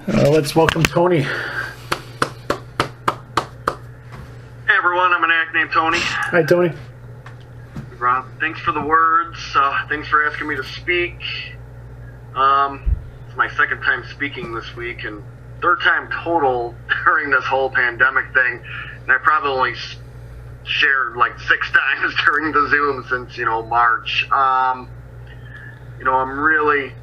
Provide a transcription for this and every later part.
Let's welcome Tony. Hey everyone, I'm an addict named Tony. Hi, Tony. Rob, thanks for the words. Thanks for asking me to speak. It's my second time speaking this week and third time total during this whole pandemic thing. And I probably only shared like 6 times during the Zoom since, March. I'm really,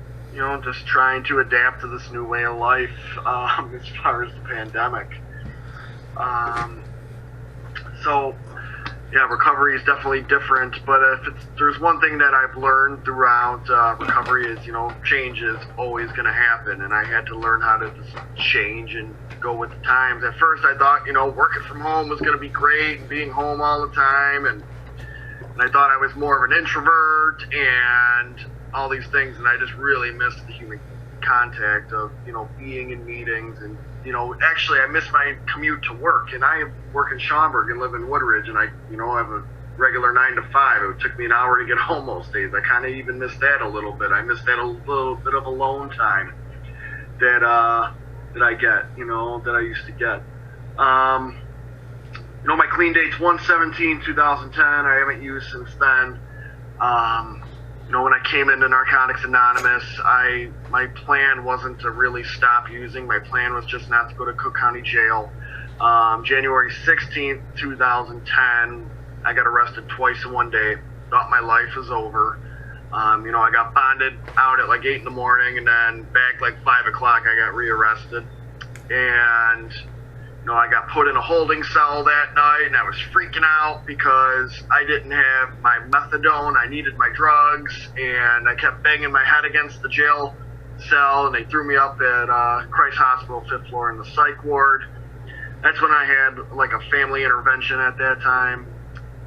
just trying to adapt to this new way of life as far as the pandemic. Yeah, recovery is definitely different, but there's one thing that I've learned throughout recovery is, change is always going to happen, and I had to learn how to just change and go with the times. At first I thought, working from home was going to be great, and being home all the time, and I thought I was more of an introvert and all these things, and I just really missed the human contact of, being in meetings and, actually I miss my commute to work, and I work in Schaumburg and live in Woodridge, and I have a regular 9 to 5. It took me an hour to get home most days. I kind of even missed that a little bit. I missed that a little bit of alone time that I get, that I used to get. My clean date's 1/17/2010. I haven't used since then. When I came into Narcotics Anonymous, my plan wasn't to really stop using. My plan was just not to go to Cook County Jail. January 16th, 2010, I got arrested twice in one day. Thought my life was over. I got bonded out at like 8 in the morning, and then back like 5 o'clock, I got rearrested. And I got put in a holding cell that night, and I was freaking out because I didn't have my methadone. I needed my drugs, and I kept banging my head against the jail cell, and they threw me up at Christ Hospital, 5th floor in the psych ward. That's when I had like a family intervention at that time,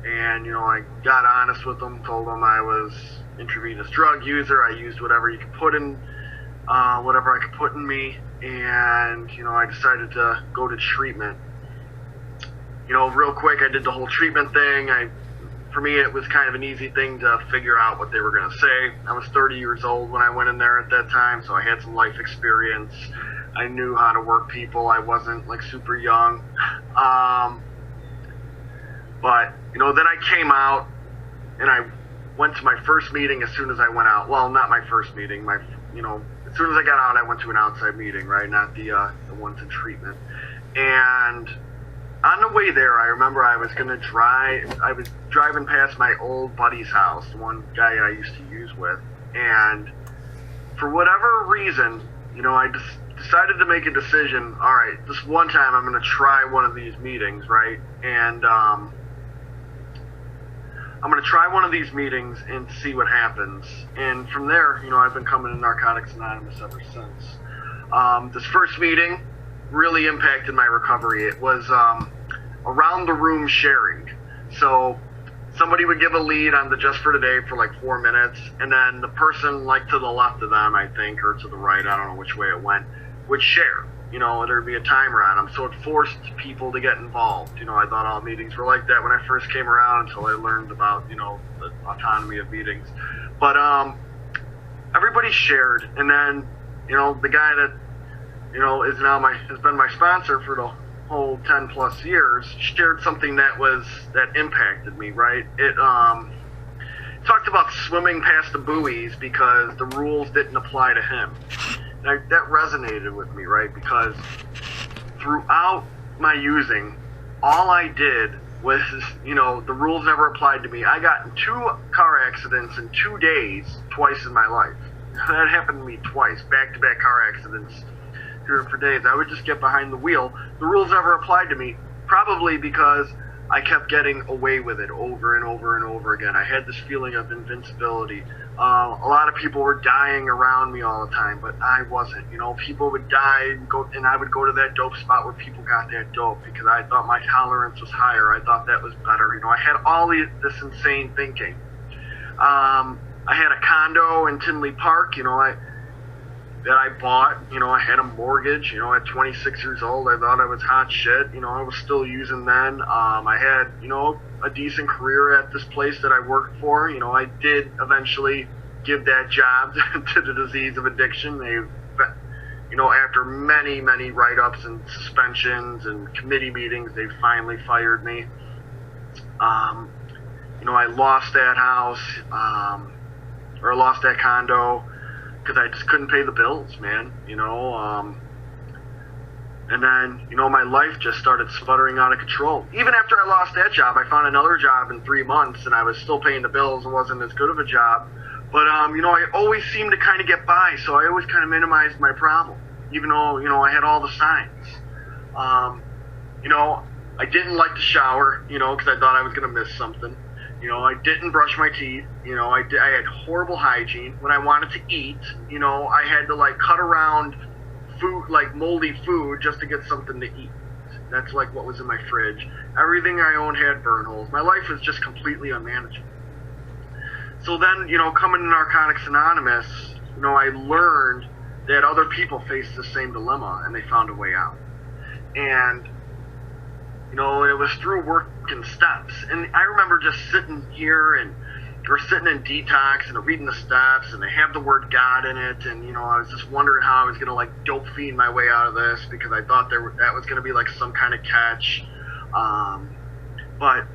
and I got honest with them, told them I was intravenous drug user. I used whatever you could put in, whatever I could put in me. And, I decided to go to treatment. Real quick, I did the whole treatment thing. For me, it was kind of an easy thing to figure out what they were going to say. I was 30 years old when I went in there at that time, so I had some life experience. I knew how to work people. I wasn't, like, super young. But, then I came out, and I went to my first meeting as soon as I went out. Well, not my first meeting. As soon as I got out, I went to an outside meeting, right? Not the ones in treatment. And on the way there, I remember I was driving past my old buddy's house, the one guy I used to use with. And for whatever reason, I just decided to make a decision. All right, this one time I'm going to try one of these meetings, right? And I'm going to try one of these meetings and see what happens. And from there, I've been coming to Narcotics Anonymous ever since. This first meeting really impacted my recovery. It was around the room sharing. So somebody would give a lead on the Just for Today for like 4 minutes, and then the person like to the left of them, I think, or to the right, I don't know which way it went, would share. There'd be a timer on them, so it forced people to get involved. I thought all meetings were like that when I first came around until I learned about, the autonomy of meetings. But everybody shared, and then, the guy that, has been my sponsor for the whole 10 plus years, shared something that impacted me, right? It talked about swimming past the buoys because the rules didn't apply to him. And that resonated with me, right? Because throughout my using, all I did was, the rules never applied to me. I got in 2 car accidents in 2 days, twice in my life. That happened to me twice, back-to-back car accidents for days. I would just get behind the wheel. The rules never applied to me, probably because I kept getting away with it over and over and over again. I had this feeling of invincibility. A lot of people were dying around me all the time, but I wasn't. People would die, and I would go to that dope spot where people got that dope because I thought my tolerance was higher. I thought that was better. I had all this insane thinking. I had a condo in Tinley Park, that I bought. I had a mortgage. At 26 years old, I thought I was hot shit. I was still using then. I had, a decent career at this place that I worked for. I did eventually give that job to the disease of addiction. They after many, many write-ups and suspensions and committee meetings, they finally fired me. I lost that house, or I lost that condo because I just couldn't pay the bills, man. And then, my life just started sputtering out of control. Even after I lost that job, I found another job in 3 months, and I was still paying the bills. It wasn't as good of a job. But, I always seemed to kind of get by, so I always kind of minimized my problem, even though, I had all the signs. I didn't like to shower, because I thought I was going to miss something. I didn't brush my teeth. I had horrible hygiene. When I wanted to eat, I had to, cut around food, moldy food, just to get something to eat. That's, what was in my fridge. Everything I owned had burn holes. My life was just completely unmanageable. So then, coming to Narcotics Anonymous, I learned that other people faced the same dilemma, and they found a way out. And, it was through working steps. And I remember just sitting here or sitting in detox and reading the steps, and they have the word God in it, and, I was just wondering how I was going to, dope fiend my way out of this, because I thought that was going to be, some kind of catch. But,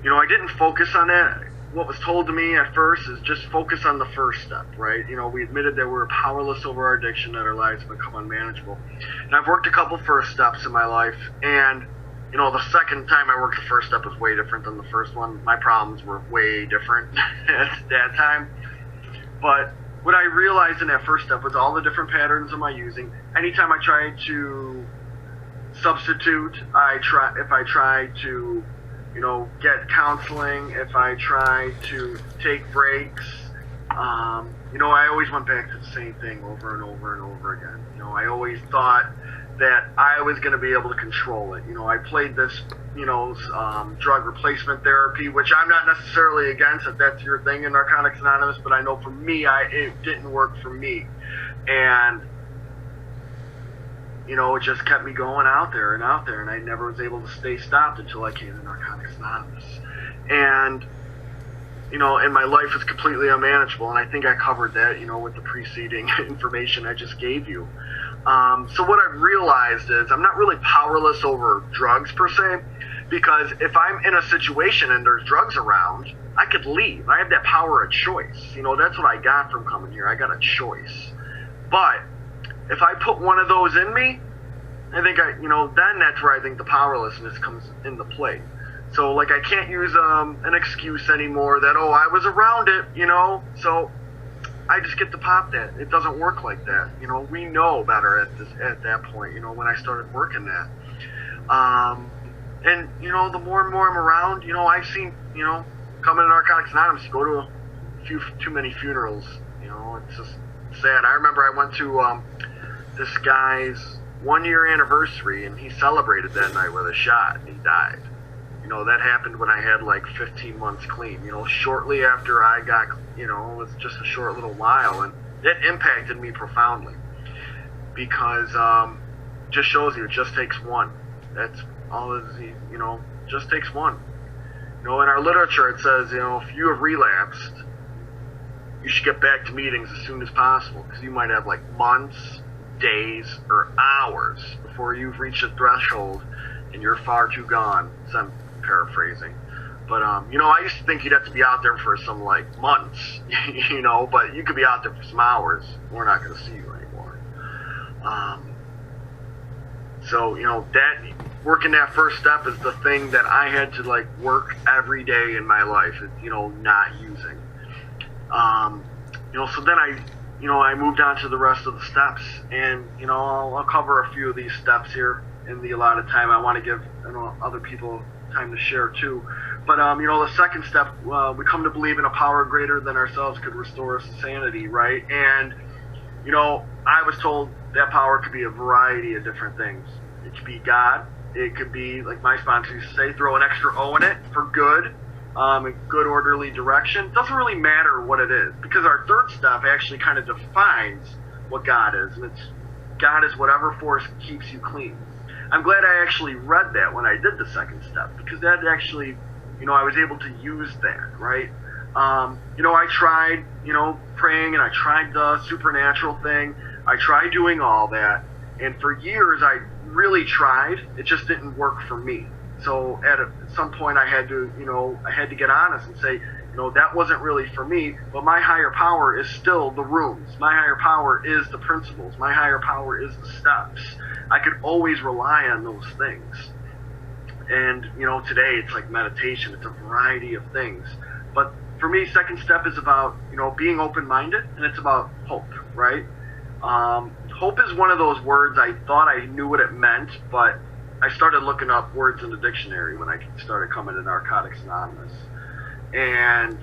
I didn't focus on that. What was told to me at first is just focus on the first step, right? We admitted that we were powerless over our addiction, that our lives become unmanageable. And I've worked a couple first steps in my life, and, the second time I worked the first step was way different than the first one. My problems were way different at that time. But what I realized in that first step was all the different patterns am I using. Anytime I tried to substitute, if I tried to get counseling, if I tried to take breaks, I always went back to the same thing over and over and over again. I always thought that I was going to be able to control it. I played this, drug replacement therapy, which I'm not necessarily against if that's your thing in Narcotics Anonymous, but I know for me, it didn't work for me. And, it just kept me going out there, and I never was able to stay stopped until I came to Narcotics Anonymous. And, and my life is completely unmanageable, and I think I covered that, with the preceding information I just gave you. So what I've realized is I'm not really powerless over drugs per se, because if I'm in a situation and there's drugs around, I could leave. I have that power of choice. That's what I got from coming here. I got a choice. But if I put one of those in me, I think then that's where I think the powerlessness comes into play. So, I can't use an excuse anymore that, I was around it, so I just get to pop that. It doesn't work like that. We know better at that point, when I started working that. And, the more and more I'm around, I've seen, coming to Narcotics Anonymous, you go to a few too many funerals, it's just sad. I remember I went to this guy's 1-year anniversary, and he celebrated that night with a shot, and he died. That happened when I had 15 months clean. Shortly after I got, it was just a short little while, and it impacted me profoundly, because just shows you it just takes one. That's all it is, just takes one. In our literature it says, if you have relapsed, you should get back to meetings as soon as possible, because you might have months, days, or hours before you've reached a threshold and you're far too gone. So I'm paraphrasing. But, I used to think you'd have to be out there for some, months, but you could be out there for some hours. We're not going to see you anymore. So, that working that first step is the thing that I had to, work every day in my life, not using. So then I moved on to the rest of the steps, and, I'll cover a few of these steps here in the allotted time. I want to give other people time to share too. But, the second step, we come to believe in a power greater than ourselves could restore us to sanity, right? And, I was told that power could be a variety of different things. It could be God. It could be, like my sponsor used to say, throw an extra O in it for good, a good orderly direction. It doesn't really matter what it is, because our third step actually kind of defines what God is. And God is whatever force keeps you clean. I'm glad I actually read that when I did the second step, because that actually, I was able to use that, right? I tried, praying, and I tried the supernatural thing. I tried doing all that, and for years I really tried. It just didn't work for me. So at some point I had to get honest and say, that wasn't really for me, but my higher power is still the rooms. My higher power is the principles. My higher power is the steps. I could always rely on those things. And, today it's like meditation. It's a variety of things. But for me, second step is about, being open-minded, and it's about hope, right? Hope is one of those words I thought I knew what it meant, but I started looking up words in the dictionary when I started coming to Narcotics Anonymous. And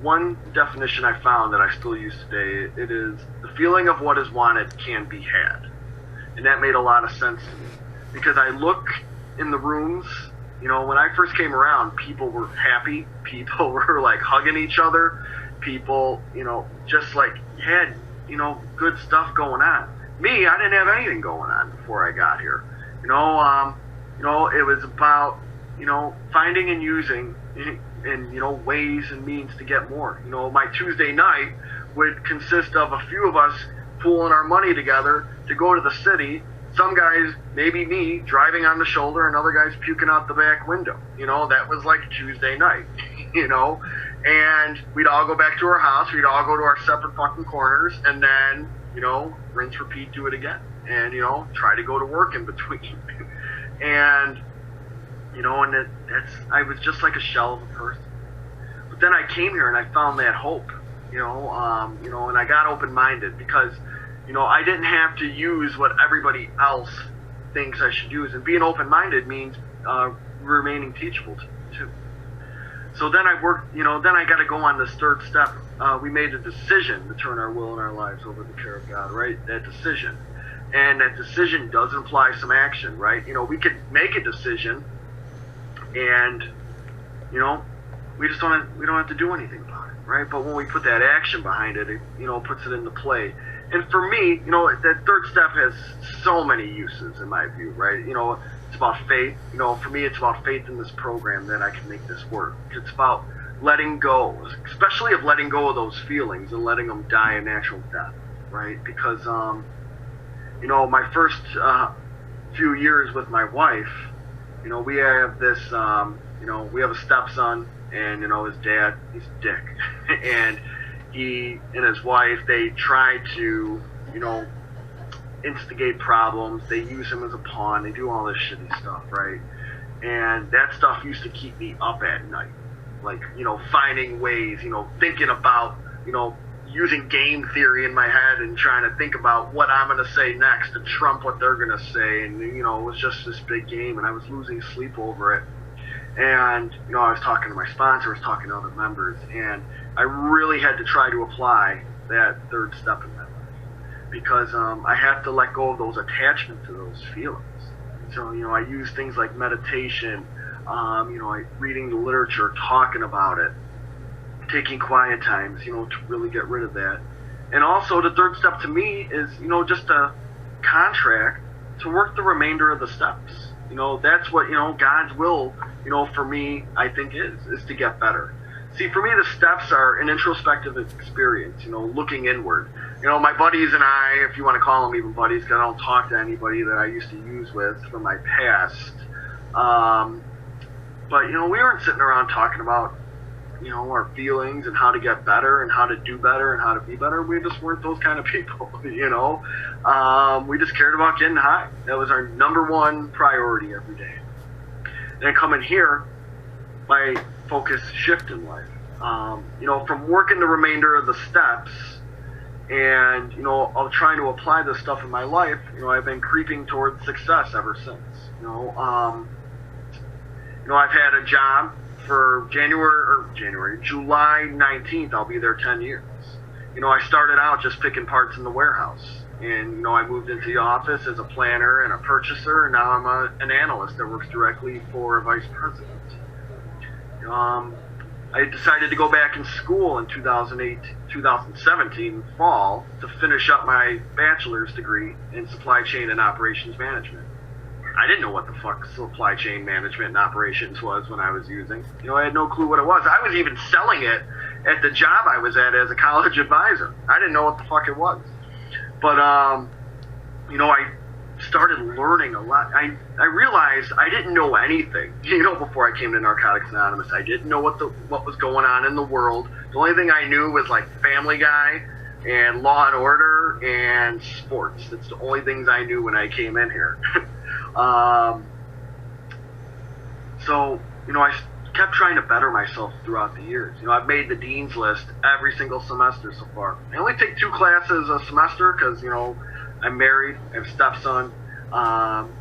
one definition I found that I still use today, it is the feeling of what is wanted can be had. And that made a lot of sense to me. Because I look in the rooms, when I first came around, people were happy. People were like hugging each other. People, just like had, good stuff going on. Me, I didn't have anything going on before I got here. It was about, finding and using and, ways and means to get more. My Tuesday night would consist of a few of us pooling our money together to go to the city. Some guys, maybe me, driving on the shoulder, and other guys puking out the back window. That was like Tuesday night, and we'd all go back to our house. We'd all go to our separate fucking corners, and then, rinse, repeat, do it again. And, try to go to work in between. And, I was just like a shell of a person. But then I came here and I found that hope, and I got open-minded because, I didn't have to use what everybody else thinks I should use. And being open-minded means remaining teachable too. So then I worked, then I got to go on this third step. We made a decision to turn our will and our lives over to the care of God, right? That decision. And that decision does imply some action, right? We could make a decision and, we don't have to do anything about it, right? But when we put that action behind it, it puts it into play. And for me, that third step has so many uses in my view, right? It's about faith. For me, it's about faith in this program that I can make this work. It's about letting go, especially of letting go of those feelings and letting them die a natural death, right? Because, my first few years with my wife, we have this, we have a stepson, and, his dad, he's a dick. And he and his wife, they try to, instigate problems. They use him as a pawn. They do all this shitty stuff, right? And that stuff used to keep me up at night. Like, finding ways, thinking about, using game theory in my head and trying to think about what I'm going to say next to trump what they're going to say. And, it was just this big game, and I was losing sleep over it. And, I was talking to my sponsor, I was talking to other members, and I really had to try to apply that third step in my life. Because I have to let go of those attachments to those feelings. So, I use things like meditation, reading the literature, talking about it, taking quiet times, to really get rid of that. And also the third step to me is, just a contract to work the remainder of the steps. That's what, God's will, for me, I think is to get better. See, for me, the steps are an introspective experience, looking inward. My buddies and I, if you want to call them even buddies, because I don't talk to anybody that I used to use with from my past. But, we weren't sitting around talking about, our feelings and how to get better and how to do better and how to be better. We just weren't those kind of people, We just cared about getting high. That was our number one priority every day. Then coming here, my focus shift in life. From working the remainder of the steps and, of trying to apply this stuff in my life, I've been creeping towards success ever since. I've had a job for July 19th, I'll be there 10 years. I started out just picking parts in the warehouse. And, I moved into the office as a planner and a purchaser, and now I'm an analyst that works directly for a vice president. I decided to go back in school in 2017 fall to finish up my bachelor's degree in supply chain and operations management. I didn't know what the fuck supply chain management and operations was when I was using. I had no clue what it was. I was even selling it at the job I was at as a college advisor. I didn't know what the fuck it was. But, you know, I started learning a lot. I realized I didn't know anything, you know, before I came to Narcotics Anonymous. I didn't know what was going on in the world. The only thing I knew was like Family Guy and Law and Order and sports. That's the only things I knew when I came in here. So, you know, I kept trying to better myself throughout the years. You know, I've made the dean's list every single semester so far. I only take 2 classes a semester because, you know, I'm married, I have a stepson,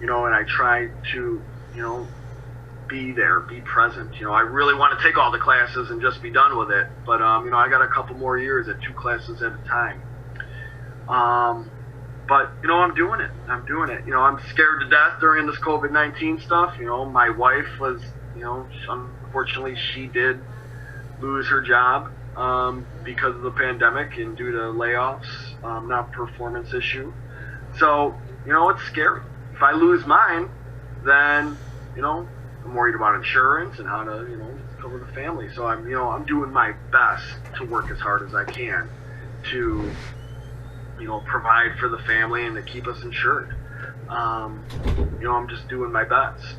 you know, and I try to, you know, be there, be present. You know, I really want to take all the classes and just be done with it. But, you know, I got a couple more years at 2 classes at a time. But, you know, I'm doing it. You know, I'm scared to death during this COVID-19 stuff. You know, my wife was, you know, unfortunately she did lose her job because of the pandemic and due to layoffs, not performance issue. So, you know, it's scary. If I lose mine, then, you know, I'm worried about insurance and how to, you know, cover the family. So I'm, you know, I'm doing my best to work as hard as I can to, you know, provide for the family and to keep us insured. You know, I'm just doing my best.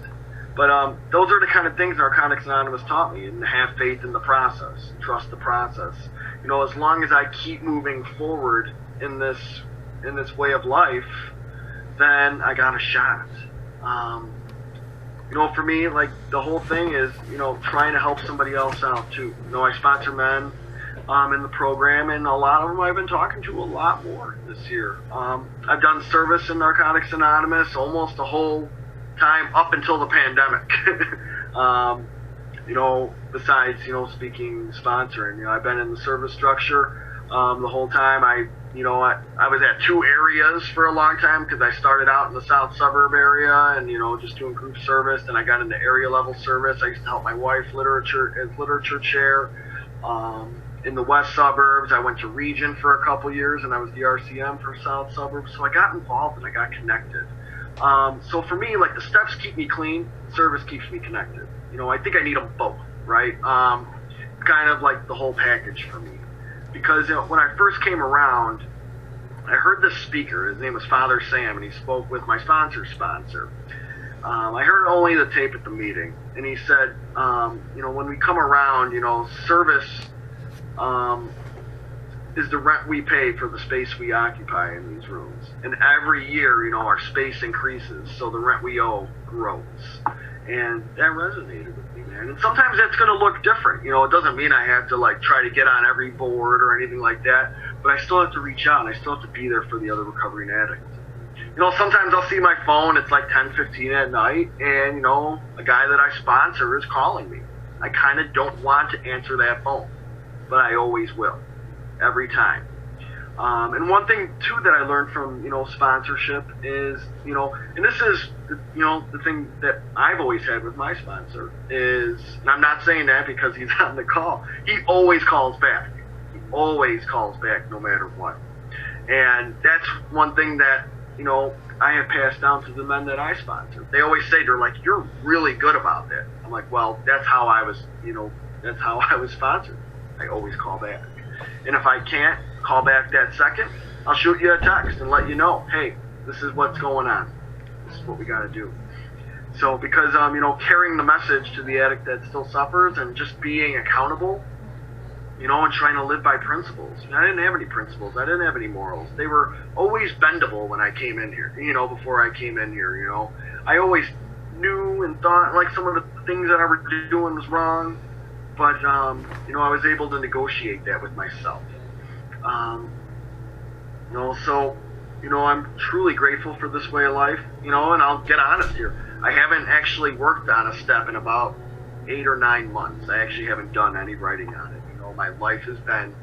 But those are the kind of things Narcotics Anonymous taught me, and to have faith in the process, trust the process. You know, as long as I keep moving forward in this way of life, then I got a shot. You know, for me, like, the whole thing is, you know, trying to help somebody else out too. You know, I sponsor men in the program, and a lot of them I've been talking to a lot more this year. I've done service in Narcotics Anonymous almost the whole time up until the pandemic. You know, besides, you know, speaking, sponsoring, you know, I've been in the service structure the whole time. I was at 2 areas for a long time because I started out in the south suburb area and, you know, just doing group service. Then I got into area level service. I used to help my wife as literature chair. In the west suburbs, I went to region for a couple years, and I was the RCM for south suburbs. So I got involved and I got connected. So for me, like, the steps keep me clean, service keeps me connected. You know, I think I need them both, right? Kind of like the whole package for me. Because, you know, when I first came around, I heard this speaker. His name was Father Sam, and he spoke with my sponsor's sponsor. I heard only the tape at the meeting, and he said, you know, when we come around, you know, service is the rent we pay for the space we occupy in these rooms. And every year, you know, our space increases, so the rent we owe grows. And that resonated with me, man. And sometimes that's going to look different. You know, it doesn't mean I have to, like, try to get on every board or anything like that, but I still have to reach out, and I still have to be there for the other recovering addicts. You know, sometimes I'll see my phone, it's like 10:15 at night, and, you know, a guy that I sponsor is calling me. I kind of don't want to answer that phone, but I always will, every time. And one thing, too, that I learned from, you know, sponsorship is, you know, and this is, you know, the thing that I've always had with my sponsor is, and I'm not saying that because he's on the call, he always calls back. He always calls back no matter what. And that's one thing that, you know, I have passed down to the men that I sponsor. They always say, they're like, you're really good about that. I'm like, well, that's how I was, you know, that's how I was sponsored. I always call back. And if I can't call back that second, I'll shoot you a text and let you know, hey, this is what's going on. This is what we got to do. So because, you know, carrying the message to the addict that still suffers and just being accountable, you know, and trying to live by principles. I didn't have any principles. I didn't have any morals. They were always bendable when I came in here, you know, before I came in here, you know. I always knew and thought, like, some of the things that I was doing was wrong, but, you know, I was able to negotiate that with myself. You know, so, you know, I'm truly grateful for this way of life, you know, and I'll get honest here. I haven't actually worked on a step in about 8 or 9 months. I actually haven't done any writing on it. You know, my life has been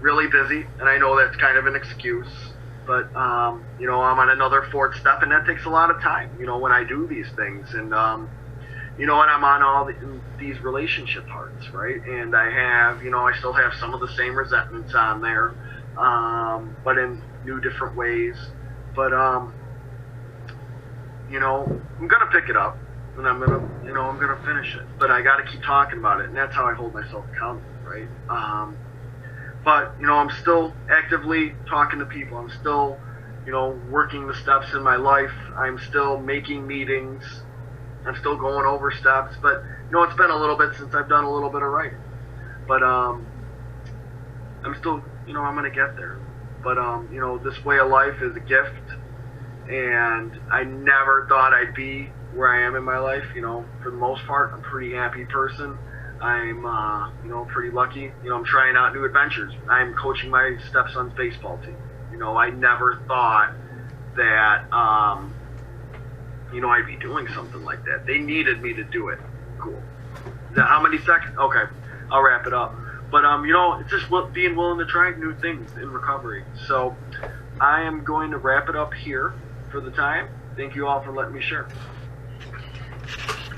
really busy, and I know that's kind of an excuse, but, you know, I'm on another 4th step, and that takes a lot of time, you know, when I do these things, and, you know, and I'm on all these relationship hearts, right? And I have, you know, I still have some of the same resentments on there, but in new, different ways. But, you know, I'm going to pick it up, and I'm going to, you know, I'm going to finish it. But I got to keep talking about it, and that's how I hold myself accountable. right? But, you know, I'm still actively talking to people. I'm still, you know, working the steps in my life. I'm still making meetings. I'm still going over steps. But, you know, it's been a little bit since I've done a little bit of writing. But I'm still, you know, I'm going to get there. But, you know, this way of life is a gift. And I never thought I'd be where I am in my life. You know, for the most part, I'm a pretty happy person. I'm, you know, pretty lucky. You know, I'm trying out new adventures. I'm coaching my stepson's baseball team. You know, I never thought that, you know, I'd be doing something like that. They needed me to do it. Cool. Is that how many seconds? Okay, I'll wrap it up. But, you know, it's just being willing to try new things in recovery. So I am going to wrap it up here for the time. Thank you all for letting me share.